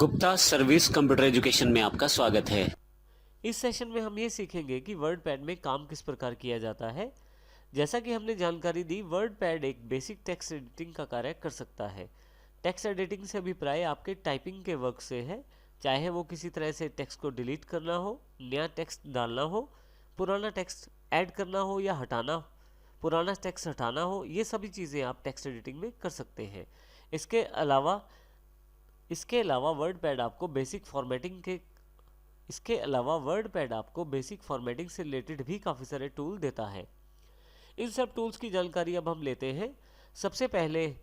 Gupta service computer education में आपका स्वागत है। इस सेशन में हम ये सीखेंगे कि वर्डपैड में काम किस प्रकार किया जाता है। जैसा कि हमने जानकारी दी, वर्डपैड एक बेसिक टेक्स्ट एडिटिंग का कार्य कर सकता है। टेक्स्ट एडिटिंग से अभिप्राय आपके टाइपिंग के वर्क से है, चाहे वो किसी तरह से टेक्स्ट को डिलीट करना हो, नया टेक्स्ट डालना हो, पुराना टेक्स्ट ऐड करना हो या हटाना, पुराना टेक्स्ट हटाना हो, ये सभी चीज़ें आप टेक्स्ट एडिटिंग में कर सकते हैं। इसके अलावा वर्डपैड आपको बेसिक फॉर्मेटिंग से रिलेटेड भी काफ़ी सारे टूल देता है। इन सब टूल्स की जानकारी अब हम लेते हैं। सबसे पहले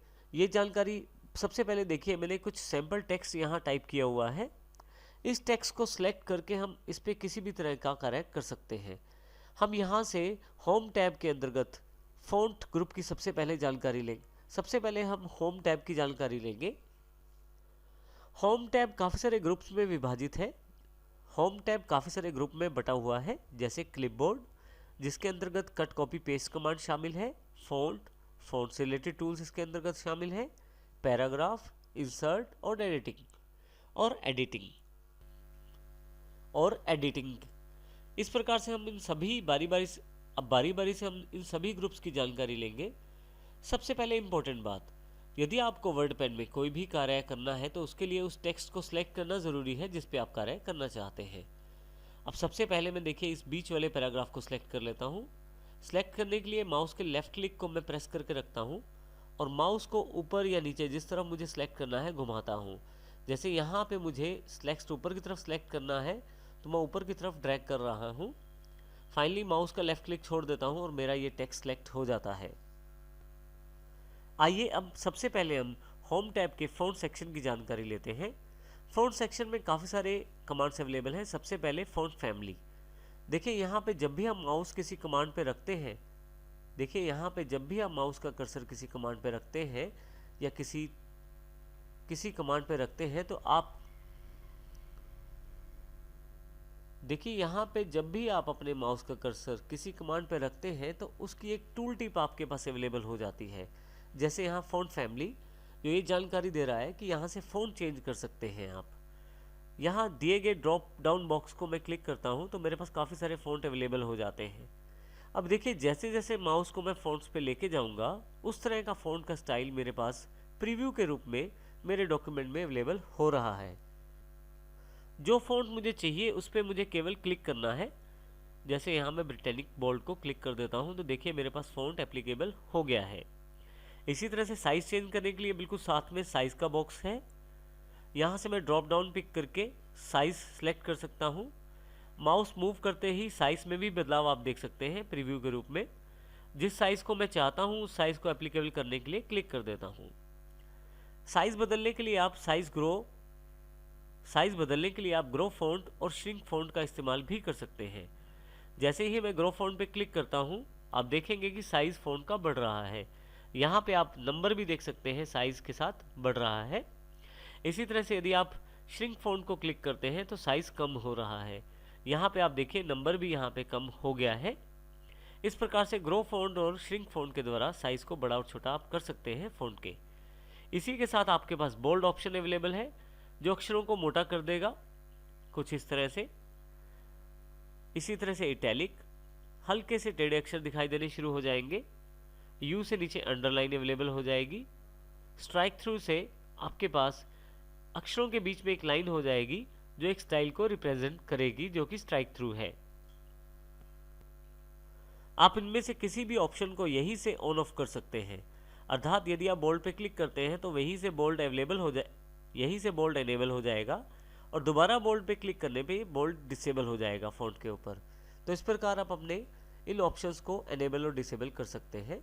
देखिए, मैंने कुछ सैम्पल टेक्स्ट यहाँ टाइप किया हुआ है। इस टेक्स्ट को सिलेक्ट करके हम इस पर किसी भी तरह का कार्य कर सकते हैं। हम यहाँ से होम टैब के अंतर्गत फ़ॉन्ट ग्रुप की सबसे पहले जानकारी लेंगे। सबसे पहले हम होम टैब की जानकारी लेंगे। होम टैब काफ़ी सारे ग्रुप्स में विभाजित है। होम टैब काफ़ी सारे ग्रुप में बटा हुआ है, जैसे क्लिपबोर्ड, जिसके अंतर्गत कट कॉपी पेस्ट कमांड शामिल है, फ़ॉन्ट से रिलेटेड टूल्स इसके अंतर्गत शामिल है, पैराग्राफ, इंसर्ट और एडिटिंग। इस प्रकार से हम इन सभी बारी बारी से हम इन सभी ग्रुप्स की जानकारी लेंगे। सबसे पहले इंपॉर्टेंट बात, यदि आपको वर्डपैड में कोई भी कार्य करना है तो उसके लिए उस टेक्स्ट को सिलेक्ट करना ज़रूरी है जिस पे आप कार्य करना चाहते हैं। अब सबसे पहले मैं देखिए इस बीच वाले पैराग्राफ को सिलेक्ट कर लेता हूँ। सिलेक्ट करने के लिए माउस के लेफ्ट क्लिक को मैं प्रेस करके रखता हूँ और माउस को ऊपर या नीचे जिस तरफ मुझे सिलेक्ट करना है घुमाता हूँ। जैसे यहाँ पे मुझे टेक्स्ट ऊपर की तरफ सिलेक्ट करना है तो मैं ऊपर की तरफ ड्रैग कर रहा हूँ। फाइनली माउस का लेफ्ट क्लिक छोड़ देता हूँ और मेरा ये टेक्स्ट सिलेक्ट हो जाता है। आइए अब सबसे पहले हम होम टैब के फ़ॉन्ट सेक्शन की जानकारी लेते हैं। फ़ॉन्ट सेक्शन में काफ़ी सारे कमांड्स अवेलेबल हैं। सबसे पहले फ़ॉन्ट फैमिली। देखिए यहाँ पे जब भी हम माउस किसी कमांड पे रखते हैं, देखिए यहाँ पे जब भी आप माउस का कर्सर किसी कमांड पे रखते हैं या किसी कमांड पे रखते हैं तो आप देखिए यहाँ पे जब भी आप अपने माउस का कर्सर किसी कमांड पे रखते हैं तो उसकी एक टूल टिप आपके पास अवेलेबल हो जाती है। जैसे यहाँ फ़ॉन्ट फैमिली जो ये जानकारी दे रहा है कि यहाँ से फ़ॉन्ट चेंज कर सकते हैं आप। यहाँ दिए गए ड्रॉप डाउन बॉक्स को मैं क्लिक करता हूँ तो मेरे पास काफ़ी सारे फ़ॉन्ट अवेलेबल हो जाते हैं। अब देखिए जैसे जैसे माउस को मैं फ़ॉन्ट्स पे लेके जाऊँगा उस तरह का फ़ॉन्ट का स्टाइल मेरे पास प्रीव्यू के रूप में मेरे डॉक्यूमेंट में अवेलेबल हो रहा है। जो फ़ॉन्ट मुझे चाहिए उस पर मुझे केवल क्लिक करना है। जैसे यहाँ मैं ब्रिटेनिक बोल्ड को क्लिक कर देता हूँ तो देखिए मेरे पास फ़ॉन्ट एप्लीकेबल हो गया है। इसी तरह से साइज़ चेंज करने के लिए बिल्कुल साथ में साइज़ का बॉक्स है। यहाँ से मैं ड्रॉप डाउन पिक करके साइज़ सेलेक्ट कर सकता हूँ। माउस मूव करते ही साइज़ में भी बदलाव आप देख सकते हैं प्रीव्यू के रूप में। जिस साइज़ को मैं चाहता हूँ उस साइज़ को एप्लीकेबल करने के लिए क्लिक कर देता हूँ। साइज़ बदलने के लिए आप ग्रो फॉन्ट और श्रिंक फॉन्ट का इस्तेमाल भी कर सकते हैं। जैसे ही मैं ग्रो फॉन्ट पे क्लिक करता हूँ आप देखेंगे कि साइज़ फॉन्ट का बढ़ रहा है। यहाँ पे आप नंबर भी देख सकते हैं, साइज़ के साथ बढ़ रहा है। इसी तरह से यदि आप श्रिंक फॉन्ट को क्लिक करते हैं तो साइज़ कम हो रहा है। यहाँ पे आप देखिए नंबर भी यहाँ पे कम हो गया है। इस प्रकार से ग्रो फॉन्ट और श्रिंक फॉन्ट के द्वारा साइज़ को बड़ा और छोटा आप कर सकते हैं फॉन्ट के। इसी के साथ आपके पास बोल्ड ऑप्शन अवेलेबल है जो अक्षरों को मोटा कर देगा कुछ इस तरह से। इसी तरह से इटैलिक, हल्के से टेढ़े अक्षर दिखाई देने शुरू हो जाएंगे। यू से नीचे अंडरलाइन अवेलेबल हो जाएगी। स्ट्राइक थ्रू से आपके पास अक्षरों के बीच में एक लाइन हो जाएगी जो एक स्टाइल को रिप्रेजेंट करेगी, जो कि स्ट्राइक थ्रू है। आप इनमें से किसी भी ऑप्शन को यहीं से ऑन ऑफ कर सकते हैं, अर्थात यदि आप बोल्ड पे क्लिक करते हैं तो यहीं से बोल्ड एनेबल हो जाएगा और दोबारा बोल्ड पे क्लिक करने पे बोल्ड डिसेबल हो जाएगा फॉन्ट के ऊपर। तो इस प्रकार आप अपने इन ऑप्शंस को एनेबल और डिसेबल कर सकते हैं।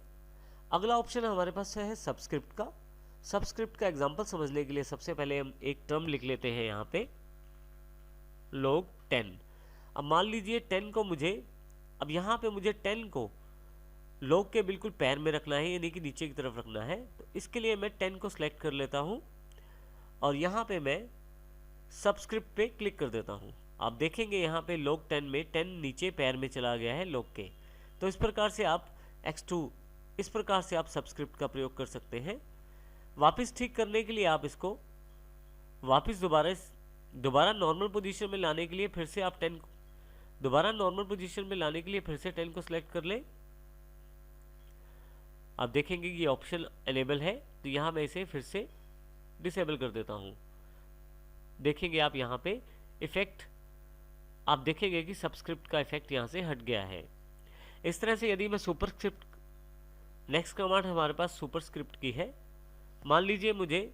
अगला ऑप्शन हमारे पास है सबस्क्रिप्ट का। सबस्क्रिप्ट का एग्जांपल समझने के लिए सबसे पहले हम एक टर्म लिख लेते हैं यहाँ पे, log 10। अब मान लीजिए 10 को अब यहाँ पे मुझे 10 को log के बिल्कुल पैर में रखना है, यानी कि नीचे की तरफ रखना है। तो इसके लिए मैं 10 को सिलेक्ट कर लेता हूँ और यहाँ पे मैं सबस्क्रिप्ट पे क्लिक कर देता हूँ। आप देखेंगे यहाँ पे log 10 में 10 नीचे पैर में चला गया है log के। तो इस प्रकार से आप सबस्क्रिप्ट का प्रयोग कर सकते हैं। वापस ठीक करने के लिए आप इसको वापस दोबारा नॉर्मल पोजीशन में लाने के लिए फिर से आप 10 दोबारा नॉर्मल पोजीशन में लाने के लिए फिर से 10 को सिलेक्ट कर लें। आप देखेंगे कि ये ऑप्शन एनेबल है, तो यहाँ मैं इसे फिर से डिसेबल कर देता हूँ। देखेंगे आप यहाँ पे इफेक्ट, आप देखेंगे कि सबस्क्रिप्ट का इफेक्ट यहाँ से हट गया है। इस तरह से यदि मैं सुपरस्क्रिप्ट, नेक्स्ट कमांड हमारे पास सुपरस्क्रिप्ट की है। मान लीजिए मुझे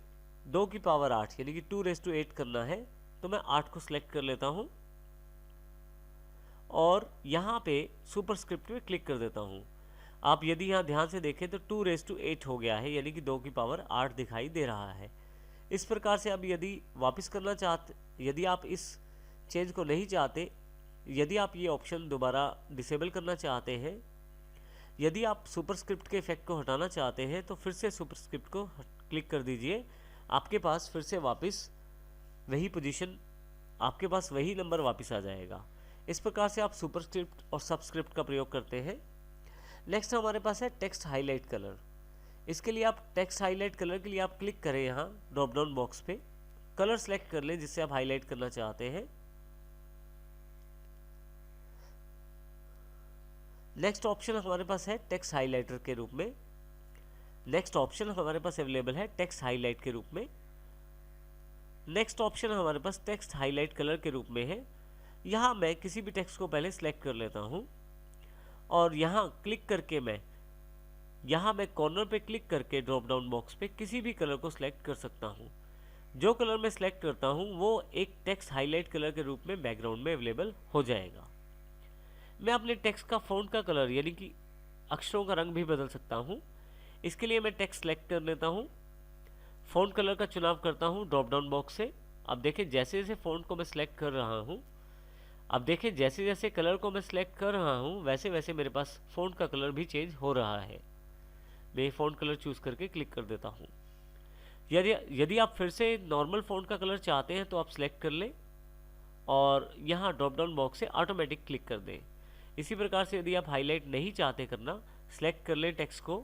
2 की पावर 8 यानी कि 2⁸ करना है, तो मैं 8 को सिलेक्ट कर लेता हूँ और यहाँ पे सुपरस्क्रिप्ट पे क्लिक कर देता हूँ। आप यदि यहाँ ध्यान से देखें तो 2⁸ हो गया है, यानी कि 2 की पावर 8 दिखाई दे रहा है। इस प्रकार से अब यदि वापस करना चाहते, यदि आप इस चेंज को नहीं चाहते, यदि आप ये ऑप्शन दोबारा डिसेबल करना चाहते हैं, यदि आप सुपरस्क्रिप्ट के इफेक्ट को हटाना चाहते हैं, तो फिर से सुपरस्क्रिप्ट को क्लिक कर दीजिए। आपके पास फिर से वापस वही पोजीशन, आपके पास वही नंबर वापस आ जाएगा। इस प्रकार से आप सुपरस्क्रिप्ट और सबस्क्रिप्ट का प्रयोग करते हैं। नेक्स्ट हमारे पास है टेक्स्ट हाईलाइट कलर। इसके लिए आप टेक्स्ट हाईलाइट कलर के लिए आप क्लिक करें यहाँ ड्रॉप डाउन बॉक्स पे, कलर सेलेक्ट कर लें जिससे आप हाईलाइट करना चाहते हैं। नेक्स्ट ऑप्शन हमारे पास है टेक्स्ट हाइलाइटर के रूप में। नेक्स्ट ऑप्शन हमारे पास अवेलेबल है टेक्स्ट हाईलाइट के रूप में। नेक्स्ट ऑप्शन हमारे पास टेक्स्ट हाईलाइट कलर के रूप में है। यहाँ मैं किसी भी टेक्स्ट को पहले सिलेक्ट कर लेता हूँ और यहाँ क्लिक करके यहाँ मैं कॉर्नर पे क्लिक करके ड्रॉप डाउन बॉक्स पे किसी भी कलर को सिलेक्ट कर सकता हूँ। जो कलर मैं सिलेक्ट करता हूँ वो एक टेक्स्ट हाईलाइट कलर के रूप में बैकग्राउंड में अवेलेबल हो जाएगा। मैं अपने टेक्स्ट का फ़ॉन्ट का कलर यानी कि अक्षरों का रंग भी बदल सकता हूँ। इसके लिए मैं टेक्स्ट सेलेक्ट कर लेता हूँ, फ़ॉन्ट कलर का चुनाव करता हूँ ड्रॉप डाउन बॉक्स से। अब देखें जैसे जैसे फ़ॉन्ट को मैं सिलेक्ट कर रहा हूँ, अब देखें जैसे जैसे कलर को मैं सिलेक्ट कर रहा हूँ वैसे वैसे मेरे पास फ़ॉन्ट का कलर भी चेंज हो रहा है। मैं फ़ॉन्ट कलर चूज़ करके क्लिक कर देता हूँ। यदि आप फिर से नॉर्मल फ़ॉन्ट का कलर चाहते हैं तो आप सिलेक्ट कर लें और यहाँ ड्रॉप डाउन बॉक्स से ऑटोमेटिक क्लिक कर दें। इसी प्रकार से यदि आप हाईलाइट नहीं चाहते करना, सिलेक्ट कर लें टेक्स्ट को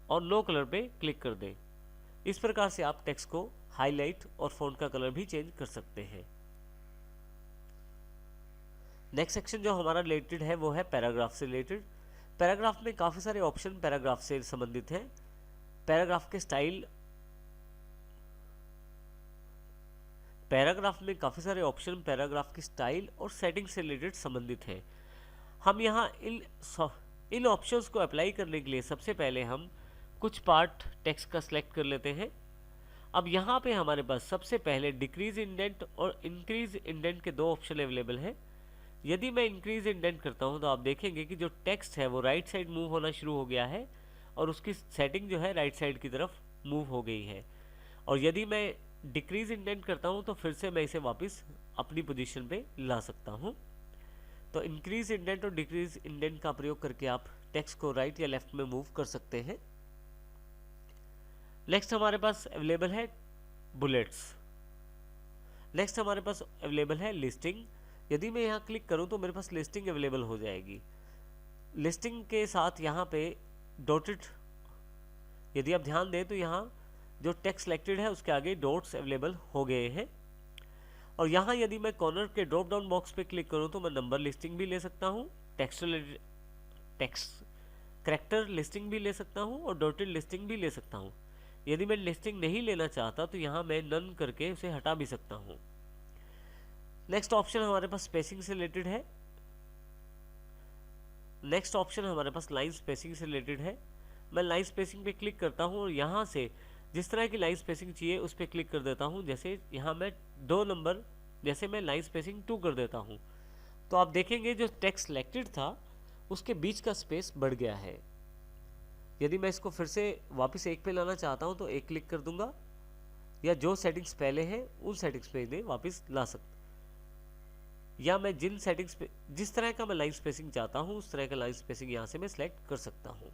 और नो कलर पे क्लिक कर दें। इस प्रकार से आप टेक्स्ट को हाईलाइट और फ़ॉन्ट का कलर भी चेंज कर सकते हैं। नेक्स्ट सेक्शन जो हमारा रिलेटेड है वो है पैराग्राफ से रिलेटेड। पैराग्राफ में काफ़ी सारे ऑप्शन पैराग्राफ से संबंधित हैं। पैराग्राफ के स्टाइल, पैराग्राफ में काफ़ी सारे ऑप्शन पैराग्राफ की स्टाइल और सेटिंग से रिलेटेड संबंधित हैं। हम यहाँ इन ऑप्शंस को अप्लाई करने के लिए सबसे पहले हम कुछ पार्ट टेक्स्ट का सिलेक्ट कर लेते हैं। अब यहाँ पे हमारे पास सबसे पहले डिक्रीज इंडेंट और इंक्रीज इंडेंट के 2 ऑप्शन अवेलेबल हैं। यदि मैं इंक्रीज इंडेंट करता हूँ तो आप देखेंगे कि जो टेक्स्ट है वो राइट साइड मूव होना शुरू हो गया है और उसकी सेटिंग जो है राइट साइड की तरफ मूव हो गई है। और यदि मैं डिक्रीज इंडेंट करता हूँ तो फिर से मैं इसे वापस अपनी पोजीशन पे ला सकता हूँ। तो इंक्रीज इंडेंट और डिक्रीज इंडेंट का प्रयोग करके आप टेक्स्ट को राइट या लेफ्ट में मूव कर सकते हैं। नेक्स्ट हमारे पास अवेलेबल है बुलेट्स। नेक्स्ट हमारे पास अवेलेबल है लिस्टिंग। यदि मैं यहाँ क्लिक करूँ तो मेरे पास लिस्टिंग अवेलेबल हो जाएगी। लिस्टिंग के साथ यहाँ पे डॉटेड, यदि आप ध्यान दें तो यहाँ जो टेक्स्ट सिलेक्टेड है उसके आगे डॉट्स अवेलेबल हो गए हैं। और यहाँ यदि मैं कॉर्नर के ड्रॉप डाउन बॉक्स पे क्लिक करूँ तो मैं नंबर लिस्टिंग भी ले सकता हूँ, टेक्स्ट करैक्टर लिस्टिंग भी ले सकता हूँ और डॉटेड लिस्टिंग भी ले सकता हूँ। यदि मैं लिस्टिंग नहीं लेना चाहता तो यहाँ मैं नन करके उसे हटा भी सकता हूँ। नेक्स्ट ऑप्शन हमारे पास स्पेसिंग से रिलेटेड है। नेक्स्ट ऑप्शन हमारे पास लाइन स्पेसिंग से रिलेटेड है। मैं लाइन स्पेसिंग पे क्लिक करता हूँ और यहाँ से जिस तरह की लाइन स्पेसिंग चाहिए उस पर क्लिक कर देता हूँ। जैसे यहाँ मैं 2 नंबर, जैसे मैं लाइन स्पेसिंग 2 कर देता हूँ तो आप देखेंगे जो टेक्स्ट सिलेक्टेड था उसके बीच का स्पेस बढ़ गया है। यदि मैं इसको फिर से वापस 1 पे लाना चाहता हूँ तो 1 क्लिक कर दूंगा, या जो सेटिंग्स पहले हैं उन सेटिंग्स पे इन्हें वापस ला सकता, या मैं जिन सेटिंग्स पे जिस तरह का मैं लाइन स्पेसिंग चाहता हूँ उस तरह का लाइन स्पेसिंग यहाँ से मैं सिलेक्ट कर सकता हूँ।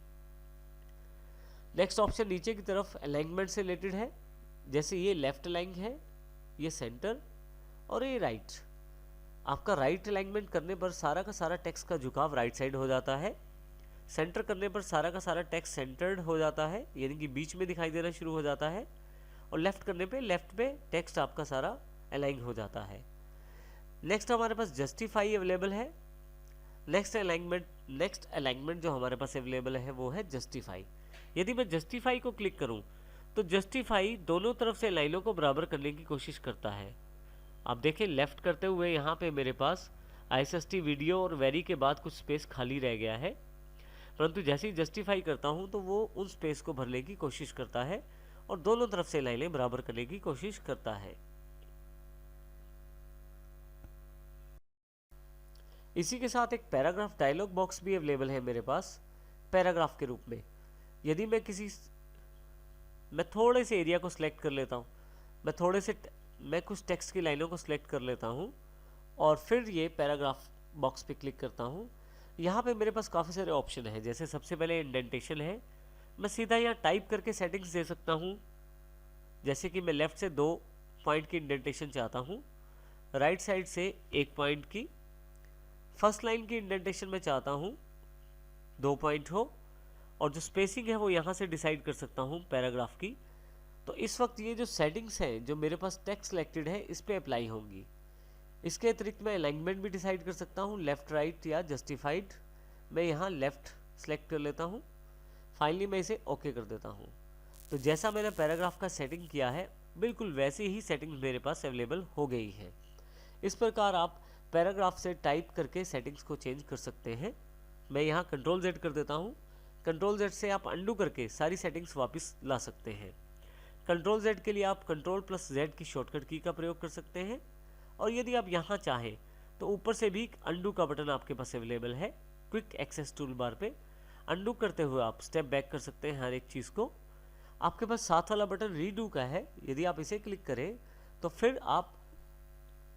नेक्स्ट ऑप्शन नीचे की तरफ अलाइनमेंट से रिलेटेड है। जैसे ये लेफ्ट अलाइन है, ये सेंटर और ये राइट। आपका राइट अलाइनमेंट करने पर सारा का सारा टेक्स्ट का झुकाव राइट साइड हो जाता है। सेंटर करने पर सारा का सारा टेक्स्ट सेंटर्ड हो जाता है, यानी कि बीच में दिखाई देना शुरू हो जाता है। और लेफ्ट करने पे लेफ्ट पे टेक्स्ट आपका सारा अलाइन हो जाता है। नेक्स्ट हमारे पास जस्टिफाई अवेलेबल है। नेक्स्ट अलाइनमेंट जो हमारे पास अवेलेबल है वो है जस्टिफाई। यदि मैं जस्टिफाई को क्लिक करूं तो जस्टिफाई दोनों तरफ से लाइनों को बराबर करने की कोशिश करता है। आप देखें लेफ्ट करते हुए यहाँ पे मेरे पास ISST वीडियो और वेरी के बाद कुछ स्पेस खाली रह गया है, परंतु जैसे ही जस्टिफाई करता हूँ तो वो उन स्पेस को भरने की कोशिश करता है और दोनों तरफ से लाइनें बराबर करने की कोशिश करता है। इसी के साथ एक पैराग्राफ डायलॉग बॉक्स भी अवेलेबल है मेरे पास पैराग्राफ के रूप में। यदि मैं थोड़े से एरिया को सिलेक्ट कर लेता हूँ, मैं कुछ टेक्स्ट की लाइनों को सिलेक्ट कर लेता हूँ और फिर ये पैराग्राफ बॉक्स पे क्लिक करता हूँ। यहाँ पे मेरे पास काफ़ी सारे ऑप्शन हैं। जैसे सबसे पहले इंडेंटेशन है, मैं सीधा यहाँ टाइप करके सेटिंग्स दे सकता हूँ। जैसे कि मैं लेफ्ट से 2 पॉइंट की इंडेंटेशन चाहता हूँ, राइट साइड से 1 पॉइंट की, फर्स्ट लाइन की इंडेंटेशन में चाहता हूँ 2 पॉइंट हो, और जो स्पेसिंग है वो यहाँ से डिसाइड कर सकता हूँ पैराग्राफ की। तो इस वक्त ये जो सेटिंग्स हैं जो मेरे पास टेक्स्ट सिलेक्टेड है इस पे अप्लाई होंगी। इसके अतिरिक्त मैं अलाइनमेंट भी डिसाइड कर सकता हूँ, लेफ्ट राइट या जस्टिफाइड। मैं यहाँ लेफ्ट सेलेक्ट कर लेता हूँ, फाइनली मैं इसे ओके कर देता हूँ। तो जैसा मैंने पैराग्राफ का सेटिंग किया है बिल्कुल वैसे ही सेटिंग्स मेरे पास अवेलेबल हो गई है। इस प्रकार आप पैराग्राफ से टाइप करके सेटिंग्स को चेंज कर सकते हैं। मैं यहाँ Ctrl Z कर देता हूँ। Ctrl Z से आप अंडू करके सारी सेटिंग्स वापस ला सकते हैं। Ctrl Z के लिए आप Ctrl+Z की शॉर्टकट की का प्रयोग कर सकते हैं, और यदि आप यहाँ चाहें तो ऊपर से भी अंडू का बटन आपके पास अवेलेबल है क्विक एक्सेस टूल बार पे। अंडू करते हुए आप स्टेप बैक कर सकते हैं हर एक चीज़ को। आपके पास साथ वाला बटन रीडू का है, यदि आप इसे क्लिक करें तो फिर आप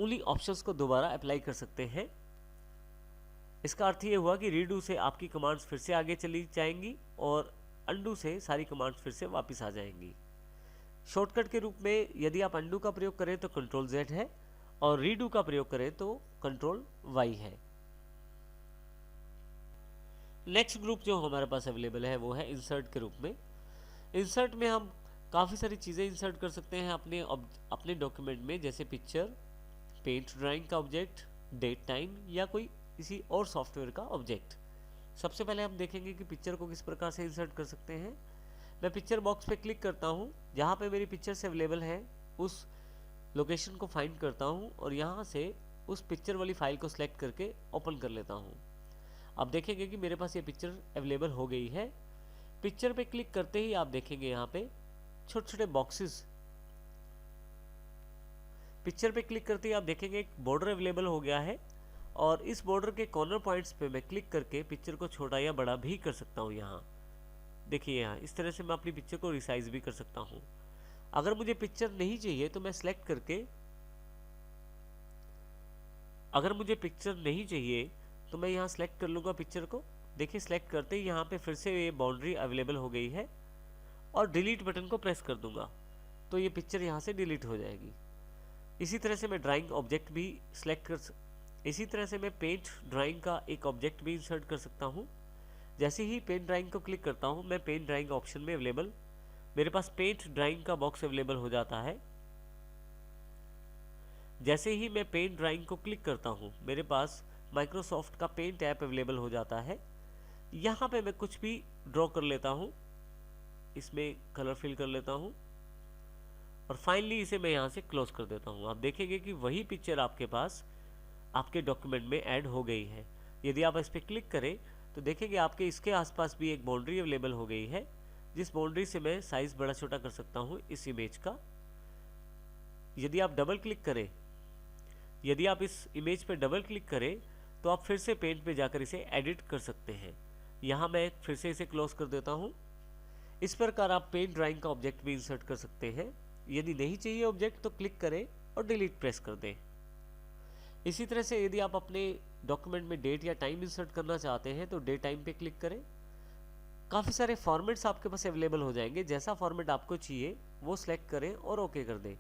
उन्हीं ऑप्शंस को दोबारा अप्लाई कर सकते हैं। इसका अर्थ ये हुआ कि रीडू से आपकी कमांड्स फिर से आगे चली जाएंगी और अंडू से सारी कमांड्स फिर से वापस आ जाएंगी। शॉर्टकट के रूप में यदि आप अंडू का प्रयोग करें तो Ctrl Z है, और रीडू का प्रयोग करें तो Ctrl Y है। नेक्स्ट ग्रुप जो हमारे पास अवेलेबल है वो है इंसर्ट के रूप में। इंसर्ट में हम काफ़ी सारी चीज़ें इंसर्ट कर सकते हैं अपने डॉक्यूमेंट में, जैसे पिक्चर, पेंट ड्राइंग का ऑब्जेक्ट, डेट टाइम या कोई किसी और सॉफ्टवेयर का ऑब्जेक्ट। सबसे पहले हम देखेंगे कि पिक्चर को किस प्रकार से इंसर्ट कर सकते हैं। मैं पिक्चर बॉक्स पे क्लिक करता हूँ, जहाँ पे मेरी पिक्चर्स अवेलेबल है उस लोकेशन को फाइंड करता हूँ और यहाँ से उस पिक्चर वाली फाइल को सिलेक्ट करके ओपन कर लेता हूँ। अब देखेंगे कि मेरे पास ये पिक्चर अवेलेबल हो गई है। पिक्चर पे क्लिक करते ही आप देखेंगे यहाँ पे छोटे छोटे बॉक्सेस। पिक्चर पे क्लिक करते ही आप देखेंगे एक बॉर्डर अवेलेबल हो गया है, और इस बॉर्डर के कॉर्नर पॉइंट्स पे मैं क्लिक करके पिक्चर को छोटा या बड़ा भी कर सकता हूँ। यहाँ देखिए, यहाँ इस तरह से मैं अपनी पिक्चर को रिसाइज भी कर सकता हूँ। अगर मुझे पिक्चर नहीं चाहिए तो मैं सिलेक्ट करके, अगर मुझे पिक्चर नहीं चाहिए तो मैं यहाँ सिलेक्ट कर लूँगा पिक्चर को। देखिए, सिलेक्ट करते ही यहाँ पे फिर से ये बाउंड्री अवेलेबल हो गई है, और डिलीट बटन को प्रेस कर दूंगा तो ये पिक्चर यहाँ से डिलीट हो जाएगी। इसी तरह से मैं ड्राइंग ऑब्जेक्ट भी सिलेक्ट इसी तरह से मैं पेंट ड्राइंग का एक ऑब्जेक्ट भी इंसर्ट कर सकता हूँ। जैसे ही पेंट ड्राइंग को क्लिक करता हूँ मैं पेंट ड्राइंग ऑप्शन में अवेलेबल, मेरे पास पेंट ड्राइंग का बॉक्स अवेलेबल हो जाता है। जैसे ही मैं पेंट ड्राइंग को क्लिक करता हूँ मेरे पास माइक्रोसॉफ्ट का पेंट ऐप अवेलेबल हो जाता है। यहाँ पे मैं कुछ भी ड्रॉ कर लेता हूँ, इसमें कलर फिल कर लेता हूँ, और फाइनली इसे मैं यहाँ से क्लोज कर देता हूँ। आप देखेंगे कि वही पिक्चर आपके पास आपके डॉक्यूमेंट में ऐड हो गई है। यदि आप इस पर क्लिक करें तो देखेंगे आपके इसके आसपास भी एक बाउंड्री अवेलेबल हो गई है, जिस बाउंड्री से मैं साइज बड़ा छोटा कर सकता हूँ इस इमेज का। यदि आप डबल क्लिक करें, यदि आप इस इमेज पे डबल क्लिक करें तो आप फिर से पेंट पे जाकर इसे एडिट कर सकते हैं। यहाँ मैं फिर से इसे क्लोज कर देता हूँ। इस प्रकार आप पेंट ड्राइंग का ऑब्जेक्ट भी इंसर्ट कर सकते हैं। यदि नहीं चाहिए ऑब्जेक्ट तो क्लिक करें और डिलीट प्रेस कर दें। इसी तरह से यदि आप अपने डॉक्यूमेंट में डेट या टाइम इंसर्ट करना चाहते हैं तो डेट टाइम पे क्लिक करें। काफ़ी सारे फॉर्मेट्स आपके पास अवेलेबल हो जाएंगे, जैसा फॉर्मेट आपको चाहिए वो सिलेक्ट करें और ओके कर दें।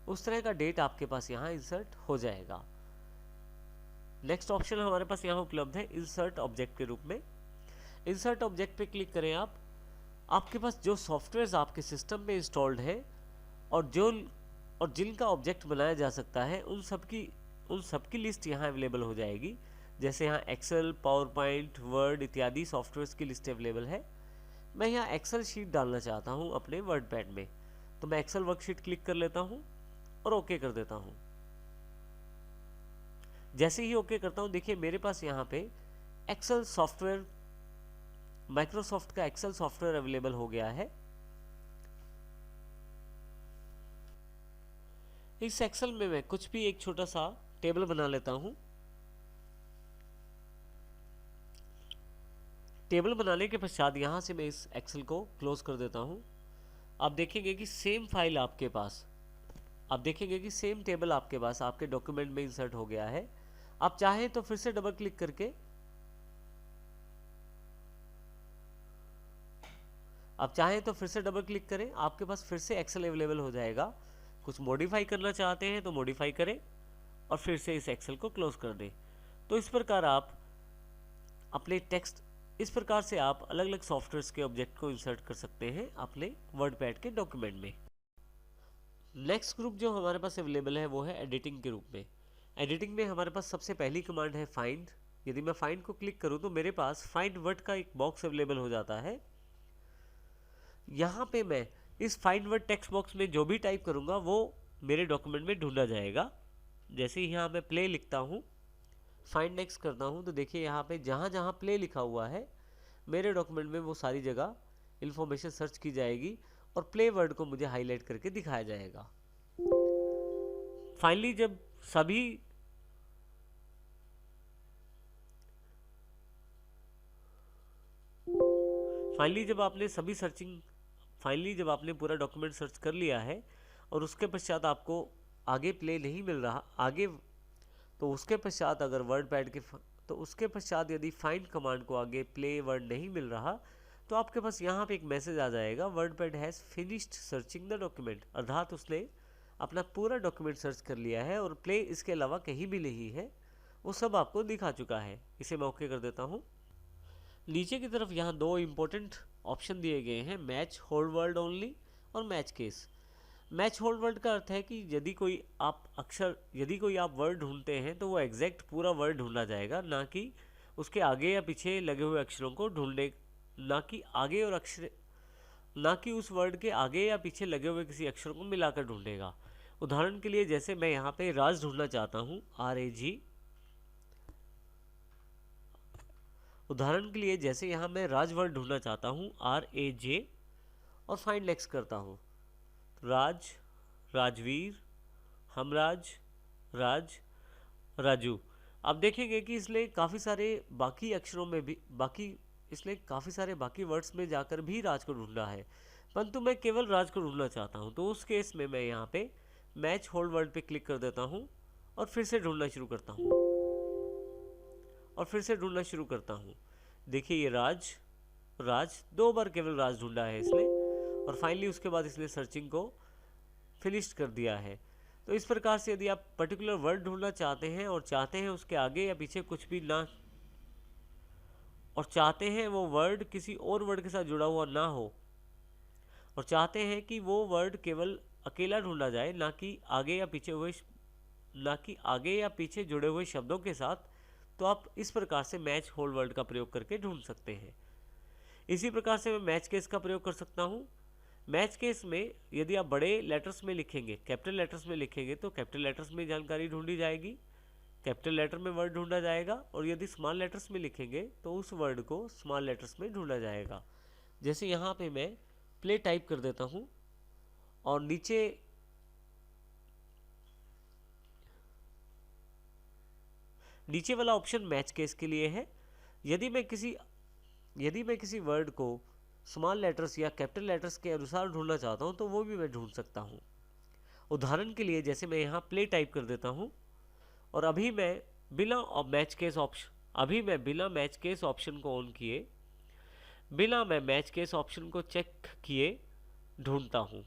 उस तरह का डेट आपके पास यहाँ इंसर्ट हो जाएगा। नेक्स्ट ऑप्शन हमारे पास यहाँ उपलब्ध है इंसर्ट ऑब्जेक्ट के रूप में। इंसर्ट ऑब्जेक्ट पे क्लिक करें आप। आपके पास जो सॉफ्टवेयर आपके सिस्टम में इंस्टॉल्ड है और जिनका ऑब्जेक्ट बनाया जा सकता है उन सबकी लिस्ट यहाँ अवेलेबल हो जाएगी। जैसे यहाँ एक्सेल, पावर पॉइंट, वर्ड इत्यादि सॉफ्टवेयर्स की लिस्ट अवेलेबल है। मैं यहाँ एक्सेल शीट डालना चाहता हूँ अपने वर्ड पैड में, तो मैं एक्सेल वर्कशीट क्लिक कर लेता हूँ और ओके कर देता हूँ। जैसे ही ओके करता हूँ, देखिए मेरे पास यहाँ पे एक्सेल सॉफ्टवेयर, माइक्रोसॉफ्ट का एक्सेल सॉफ्टवेयर अवेलेबल हो गया है। इस एक्सेल में मैं कुछ भी एक छोटा सा टेबल बना लेता हूँ। टेबल बनाने के पश्चात यहाँ से मैं इस एक्सेल को क्लोज कर देता हूँ। आप देखेंगे कि सेम फाइल आपके पास, आप देखेंगे कि सेम टेबल आपके पास आपके डॉक्यूमेंट में इंसर्ट हो गया है। आप चाहें तो फिर से डबल क्लिक करके करें, आपके पास फिर से एक्सेल अवेलेबल हो जाएगा। कुछ मॉडिफाई करना चाहते हैं तो मॉडिफाई करें और फिर से इस एक्सेल को क्लोज कर दें। तो इस प्रकार से आप अलग अलग सॉफ्टवेयर्स के ऑब्जेक्ट को इंसर्ट कर सकते हैं अपने वर्ड पैड के डॉक्यूमेंट में। नेक्स्ट ग्रुप जो हमारे पास अवेलेबल है वो है एडिटिंग के रूप में। एडिटिंग में हमारे पास सबसे पहली कमांड है फाइंड। यदि मैं फाइंड को क्लिक करूं तो मेरे पास फाइंड वर्ड का एक बॉक्स अवेलेबल हो जाता है। यहाँ पे मैं इस फाइंड वर्ड टेक्स्ट बॉक्स में जो भी टाइप करूंगा वो मेरे डॉक्यूमेंट में ढूंढा जाएगा। जैसे ही यहाँ मैं प्ले लिखता हूँ, फाइंड नेक्स्ट करता हूँ, तो देखिए यहाँ पे जहाँ जहाँ प्ले लिखा हुआ है मेरे डॉक्यूमेंट में वो सारी जगह इंफॉर्मेशन सर्च की जाएगी और प्ले वर्ड को मुझे हाईलाइट करके दिखाया जाएगा। फाइनली जब आपने पूरा डॉक्यूमेंट सर्च कर लिया है और उसके पश्चात आपको आगे प्ले नहीं मिल रहा, उसके पश्चात यदि फाइंड कमांड को आगे प्ले वर्ड नहीं मिल रहा तो आपके पास यहाँ पे एक मैसेज आ जाएगा, word pad has finished searching the document, अर्थात उसने अपना पूरा डॉक्यूमेंट सर्च कर लिया है और प्ले इसके अलावा कहीं भी नहीं है, वो सब आपको दिखा चुका है। इसे मैं ओके कर देता हूँ। नीचे की तरफ यहाँ दो इंपॉर्टेंट ऑप्शन दिए गए हैं, मैच होल्ड वर्ड ओनली और match case. Match hold word का अर्थ है कि यदि कोई आप वर्ड ढूंढते हैं तो वो एग्जैक्ट पूरा वर्ड ढूंढा जाएगा, ना कि उसके आगे या पीछे लगे हुए अक्षरों को ना कि उस वर्ड के आगे या पीछे लगे हुए किसी अक्षरों को मिलाकर ढूंढेगा। उदाहरण के लिए जैसे मैं यहाँ पे राज ढूंढना चाहता हूँ, RAG। उदाहरण के लिए जैसे यहाँ मैं राज वर्ड ढूंढना चाहता हूँ, RAJ, और फाइंड नेक्स्ट करता हूँ। राज, राजवीर, हमराज, राज, राजू। आप देखेंगे कि इसने काफ़ी सारे बाकी वर्ड्स में जाकर भी राज को ढूंढा है, परंतु मैं केवल राज को ढूंढना चाहता हूं। तो उस केस में मैं यहाँ पे मैच होल्ड वर्ड पे क्लिक कर देता हूं और फिर से ढूंढना शुरू करता हूँ। देखिए ये राज 2 बार केवल राज ढूंढा है इसने और फाइनली उसके बाद इसने सर्चिंग को फिनिश कर दिया है। तो इस प्रकार से यदि आप पर्टिकुलर वर्ड ढूंढना चाहते हैं और चाहते हैं उसके आगे या पीछे कुछ भी ना, और चाहते हैं वो वर्ड किसी और वर्ड के साथ जुड़ा हुआ ना हो, और चाहते हैं कि वो वर्ड केवल अकेला ढूंढा जाए, ना कि आगे या पीछे जुड़े हुए शब्दों के साथ, तो आप इस प्रकार से मैच होल्ड वर्ड का प्रयोग करके ढूंढ सकते हैं। इसी प्रकार से मैं मैच केस का प्रयोग कर सकता हूँ। मैच केस में यदि आप बड़े लेटर्स में लिखेंगे, कैपिटल लेटर्स में लिखेंगे, तो कैपिटल लेटर्स में जानकारी ढूंढी जाएगी, कैपिटल लेटर में वर्ड ढूंढा जाएगा, और यदि स्मॉल लेटर्स में लिखेंगे तो उस वर्ड को स्मॉल लेटर्स में ढूंढा जाएगा। जैसे यहाँ पे मैं प्ले टाइप कर देता हूँ और नीचे वाला ऑप्शन मैच केस के लिए है। यदि मैं किसी वर्ड को स्मॉल लेटर्स या कैपिटल लेटर्स के अनुसार ढूंढना चाहता हूं तो वो भी मैं ढूंढ सकता हूं। उदाहरण के लिए जैसे मैं यहाँ प्ले टाइप कर देता हूं और अभी मैं बिना मैच केस ऑप्शन को ऑन किए, बिना मैं मैच केस ऑप्शन को चेक किए ढूंढता हूं।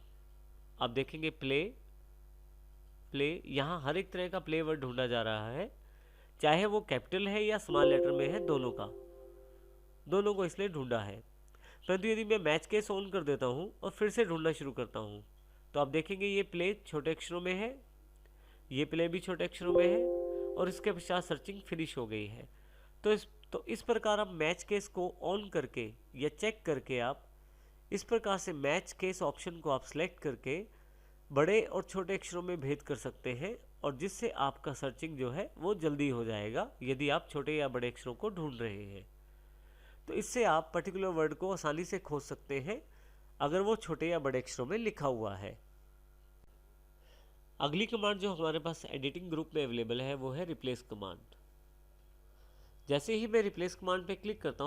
आप देखेंगे प्ले यहाँ हर एक तरह का प्ले वर्ड ढूंढा जा रहा है, चाहे वो कैपिटल है या स्मॉल लेटर में है, दोनों को इसलिए ढूंढा है। परंतु यदि मैं मैच केस ऑन कर देता हूं और फिर से ढूंढना शुरू करता हूं तो आप देखेंगे ये प्ले छोटे अक्षरों में है, ये प्ले भी छोटे अक्षरों में है, और इसके पश्चात सर्चिंग फिनिश हो गई है। तो इस प्रकार आप मैच केस को ऑन करके या चेक करके आप इस प्रकार से मैच केस ऑप्शन को आप सिलेक्ट करके बड़े और छोटे अक्षरों में भेद कर सकते हैं, और जिससे आपका सर्चिंग जो है वो जल्दी हो जाएगा यदि आप छोटे या बड़े अक्षरों को ढूंढ रहे हैं। तो इससे आप पर्टिकुलर वर्ड को आसानी से खोज सकते हैं अगर वो छोटे या बड़े अक्षरों में लिखा हुआ है। अगली कमांड जो हमारे पास एडिटिंग ग्रुप में अवेलेबल है वो है रिप्लेस कमांड। जैसे ही मैं रिप्लेस कमांड पे क्लिक करता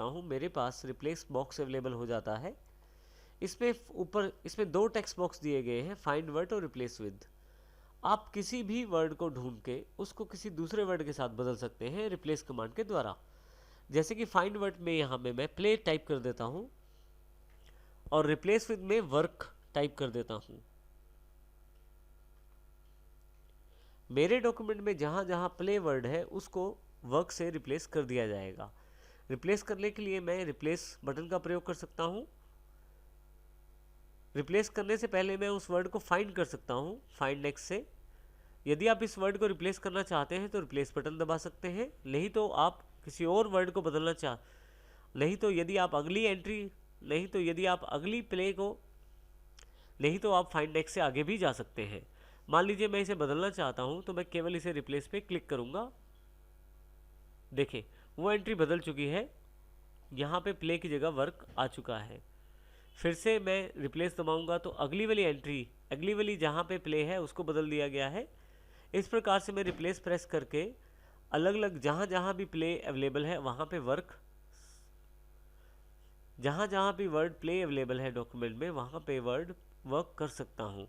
हूँ मेरे पास रिप्लेस बॉक्स अवेलेबल हो जाता है। इसमें दो टेक्स्ट बॉक्स दिए गए हैं, फाइंड वर्ड और रिप्लेस विद। आप किसी भी वर्ड को ढूंढ के उसको किसी दूसरे वर्ड के साथ बदल सकते हैं रिप्लेस कमांड के द्वारा। जैसे कि फाइंड वर्ड में यहाँ पे मैं प्ले टाइप कर देता हूँ और रिप्लेस विद में वर्क टाइप कर देता हूँ। मेरे डॉक्यूमेंट में जहाँ जहाँ प्ले वर्ड है उसको वर्क से रिप्लेस कर दिया जाएगा। रिप्लेस करने के लिए मैं रिप्लेस बटन का प्रयोग कर सकता हूँ। रिप्लेस करने से पहले मैं उस वर्ड को फाइंड कर सकता हूँ फाइंड नेक्स्ट से। यदि आप इस वर्ड को रिप्लेस करना चाहते हैं तो रिप्लेस बटन दबा सकते हैं, नहीं तो आप किसी और वर्ड को बदलना नहीं तो यदि आप अगली प्ले को नहीं तो आप फाइंड नेक्स्ट से आगे भी जा सकते हैं। मान लीजिए मैं इसे बदलना चाहता हूं तो मैं केवल इसे रिप्लेस पे क्लिक करूंगा। देखिए वो एंट्री बदल चुकी है, यहाँ पे प्ले की जगह वर्क आ चुका है। फिर से मैं रिप्लेस दबाऊंगा तो अगली वाली जहाँ पे प्ले है उसको बदल दिया गया है। इस प्रकार से मैं रिप्लेस प्रेस करके अलग अलग जहाँ भी प्ले अवेलेबल है वहाँ पे जहाँ भी वर्ड प्ले अवेलेबल है डॉक्यूमेंट में वहाँ पे वर्ड वर्क कर सकता हूँ।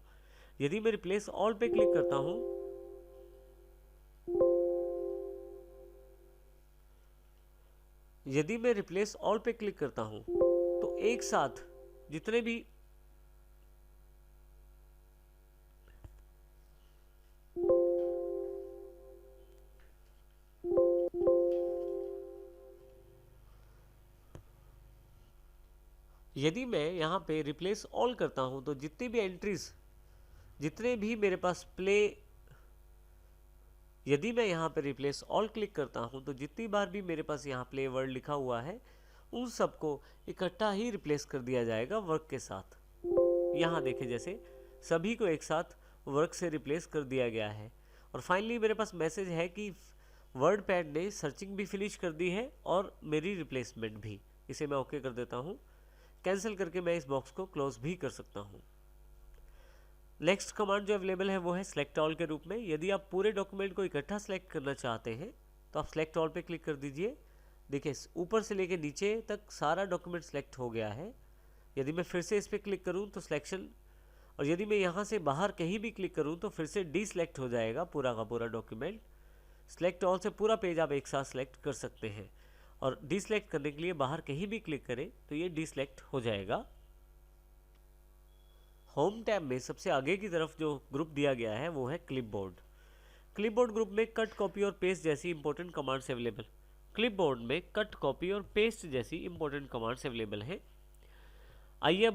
यदि मैं रिप्लेस ऑल पे क्लिक करता हूँ तो एक साथ जितने भी यदि मैं यहाँ पे रिप्लेस ऑल करता हूँ तो जितने भी मेरे पास प्ले यदि मैं यहाँ पे रिप्लेस ऑल क्लिक करता हूँ तो जितनी बार भी मेरे पास यहाँ प्ले वर्ड लिखा हुआ है उन सबको इकट्ठा ही रिप्लेस कर दिया जाएगा वर्क के साथ। यहाँ देखें जैसे सभी को एक साथ वर्क से रिप्लेस कर दिया गया है। और फाइनली मेरे पास मैसेज है कि वर्ड पैड ने सर्चिंग भी फिनिश कर दी है और मेरी रिप्लेसमेंट भी। इसे मैं ओके कर देता हूँ। कैंसिल करके मैं इस बॉक्स को क्लोज भी कर सकता हूँ। नेक्स्ट कमांड जो अवेलेबल है वो है सेलेक्ट ऑल के रूप में। यदि आप पूरे डॉक्यूमेंट को इकट्ठा सेलेक्ट करना चाहते हैं तो आप सेलेक्ट ऑल पे क्लिक कर दीजिए। देखिए ऊपर से लेकर नीचे तक सारा डॉक्यूमेंट सेलेक्ट हो गया है। यदि मैं फिर से इस पर क्लिक करूं तो सिलेक्शन, और यदि मैं यहाँ से बाहर कहीं भी क्लिक करूं तो फिर से डीसेलेक्ट हो जाएगा पूरा का पूरा डॉक्यूमेंट। सेलेक्ट ऑल से पूरा पेज आप एक साथ सेलेक्ट कर सकते हैं, और डीसेलेक्ट करने के लिए बाहर कहीं भी क्लिक करें तो ये डीसेलेक्ट हो जाएगा। होम टैब में सबसे आगे की तरफ जो ग्रुप दिया गया है वो है क्लिपबोर्ड। क्लिपबोर्ड ग्रुप में कट, कॉपी और पेस्ट जैसी इंपॉर्टेंट कमांड्स अवेलेबल हैं। आइए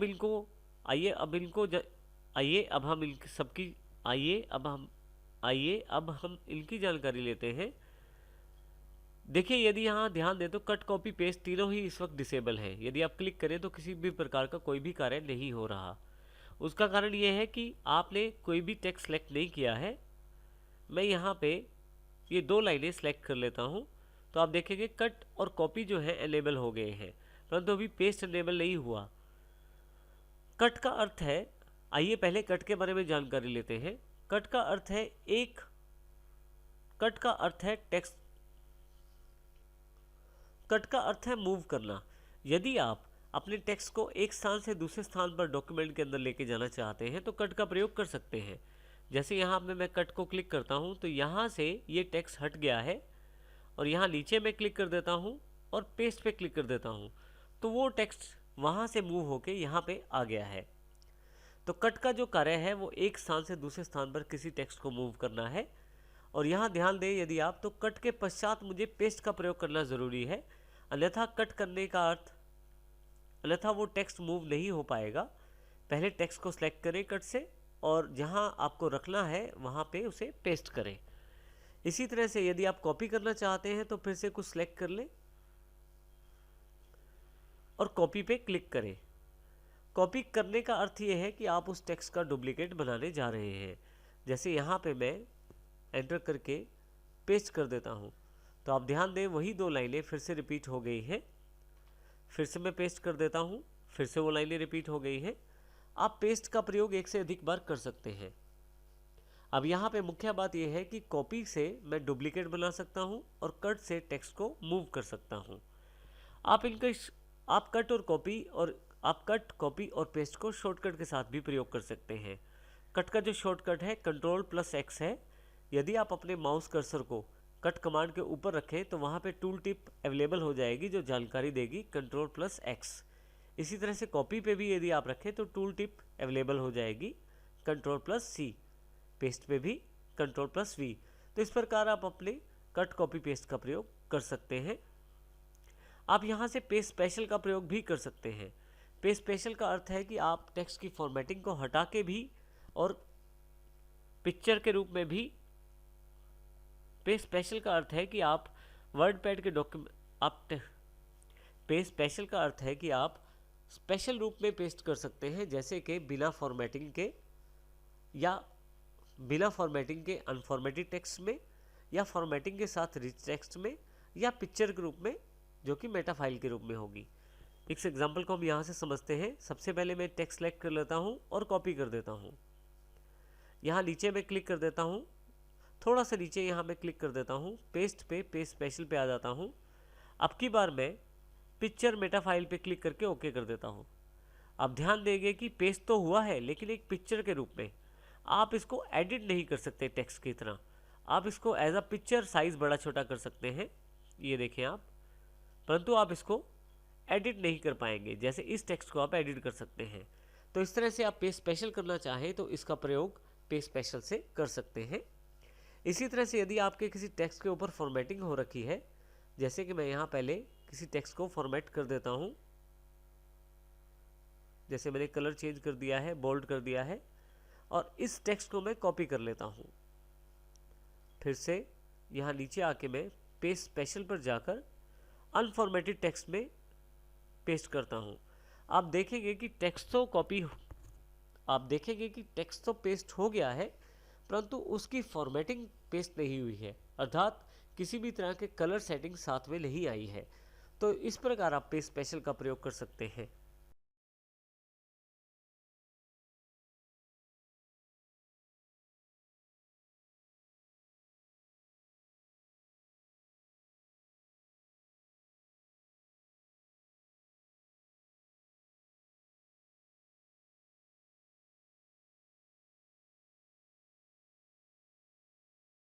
अब हम इनकी जानकारी लेते हैं। देखिए यदि यहाँ ध्यान दें तो कट, कॉपी, पेस्ट तीनों ही इस वक्त डिसेबल है। यदि आप क्लिक करें तो किसी भी प्रकार का कोई भी कार्य नहीं हो रहा। उसका कारण ये है कि आपने कोई भी टेक्स्ट सेलेक्ट नहीं किया है। मैं यहाँ पे ये दो लाइनें सेलेक्ट कर लेता हूँ तो आप देखेंगे कट और कॉपी जो है एनेबल हो गए हैं, परंतु अभी पेस्ट एनेबल नहीं हुआ। कट का अर्थ है, आइए पहले कट के बारे में जानकारी लेते हैं। कट का अर्थ है मूव करना। यदि आप अपने टेक्स्ट को एक स्थान से दूसरे स्थान पर डॉक्यूमेंट के अंदर लेके जाना चाहते हैं तो कट का प्रयोग कर सकते हैं। जैसे यहाँ पे मैं कट को क्लिक करता हूँ तो यहाँ से ये टेक्स्ट हट गया है, और यहाँ नीचे मैं क्लिक कर देता हूँ और पेस्ट पे क्लिक कर देता हूँ तो वो टेक्स्ट वहाँ से मूव होके यहाँ पे आ गया है। तो कट का जो कार्य है वो एक स्थान से दूसरे स्थान पर किसी टेक्स्ट को मूव करना है। और यहाँ ध्यान दें, यदि आप तो कट के पश्चात मुझे पेस्ट का प्रयोग करना ज़रूरी है, अन्यथा कट करने का अर्थ अन्यथा वो टेक्स्ट मूव नहीं हो पाएगा। पहले टेक्स्ट को सिलेक्ट करें कट से और जहां आपको रखना है वहां पे उसे पेस्ट करें। इसी तरह से यदि आप कॉपी करना चाहते हैं तो फिर से कुछ सिलेक्ट कर लें और कॉपी पे क्लिक करें। कॉपी करने का अर्थ ये है कि आप उस टेक्स्ट का डुप्लीकेट बनाने जा रहे हैं। जैसे यहाँ पे मैं एंटर करके पेस्ट कर देता हूँ, तो आप ध्यान दें वही 2 लाइनें फिर से रिपीट हो गई हैं। फिर से मैं पेस्ट कर देता हूँ, फिर से वो लाइनें रिपीट हो गई हैं। आप पेस्ट का प्रयोग एक से अधिक बार कर सकते हैं। अब यहाँ पे मुख्य बात यह है कि कॉपी से मैं डुप्लीकेट बना सकता हूँ और कट से टेक्स्ट को मूव कर सकता हूँ। आप कट, कॉपी और पेस्ट को शॉर्टकट के साथ भी प्रयोग कर सकते हैं। कट का जो शॉर्टकट है Ctrl+X है। यदि आप अपने माउस कर्सर को कट कमांड के ऊपर रखें तो वहाँ पे टूल टिप अवेलेबल हो जाएगी जो जानकारी देगी Ctrl+X। इसी तरह से कॉपी पे भी यदि आप रखें तो टूल टिप अवेलेबल हो जाएगी Ctrl+C। पेस्ट पे भी Ctrl+V। तो इस प्रकार आप अपने कट, कॉपी, पेस्ट का प्रयोग कर सकते हैं। आप यहाँ से पेस्ट स्पेशल का प्रयोग भी कर सकते हैं। पेस्ट स्पेशल का अर्थ है कि आप टेक्स्ट की फॉर्मेटिंग को हटा के भी और पिक्चर के रूप में भी, पेस्ट स्पेशल का अर्थ है कि आप वर्डपैड के पेस्ट स्पेशल का अर्थ है कि आप स्पेशल रूप में पेस्ट कर सकते हैं, जैसे कि बिना फॉर्मेटिंग के या बिना फॉर्मेटिंग के अनफॉर्मेटेड टेक्स्ट में, या फॉर्मेटिंग के साथ रिच टेक्स्ट में, या पिक्चर के रूप में जो कि मेटा फाइल के रूप में होगी। इस एग्जांपल को हम यहाँ से समझते हैं। सबसे पहले मैं टेक्स्ट सेलेक्ट कर लेता हूँ और कॉपी कर देता हूँ। यहाँ नीचे मैं क्लिक कर देता हूँ, थोड़ा सा नीचे यहाँ मैं क्लिक कर देता हूँ, पेस्ट पे, पेस्ट स्पेशल पे आ जाता हूँ। अब की बार मैं पिक्चर मेटा फाइल पे क्लिक करके ओके कर देता हूँ। अब ध्यान देंगे कि पेस्ट तो हुआ है लेकिन एक पिक्चर के रूप में। आप इसको एडिट नहीं कर सकते टेक्स्ट की तरह। आप इसको एज अ पिक्चर साइज बड़ा छोटा कर सकते हैं, ये देखें आप, परंतु आप इसको एडिट नहीं कर पाएंगे जैसे इस टेक्स्ट को आप एडिट कर सकते हैं। तो इस तरह से आप पेस्ट स्पेशल करना चाहें तो इसका प्रयोग पेस्ट स्पेशल से कर सकते हैं। इसी तरह से यदि आपके किसी टेक्स्ट के ऊपर फॉर्मेटिंग हो रखी है, जैसे कि मैं यहाँ पहले किसी टेक्स्ट को फॉर्मेट कर देता हूँ, जैसे मैंने कलर चेंज कर दिया है, बोल्ड कर दिया है, और इस टेक्स्ट को मैं कॉपी कर लेता हूँ। फिर से यहाँ नीचे आके मैं पेस्ट स्पेशल पर जाकर अनफॉर्मेटेड टेक्स्ट में पेस्ट करता हूँ। आप देखेंगे कि टेक्स्ट तो पेस्ट हो गया है, परंतु उसकी फॉर्मेटिंग पेस्ट नहीं हुई है, अर्थात किसी भी तरह के कलर सेटिंग साथ में नहीं आई है। तो इस प्रकार आप पेस्ट स्पेशल का प्रयोग कर सकते हैं।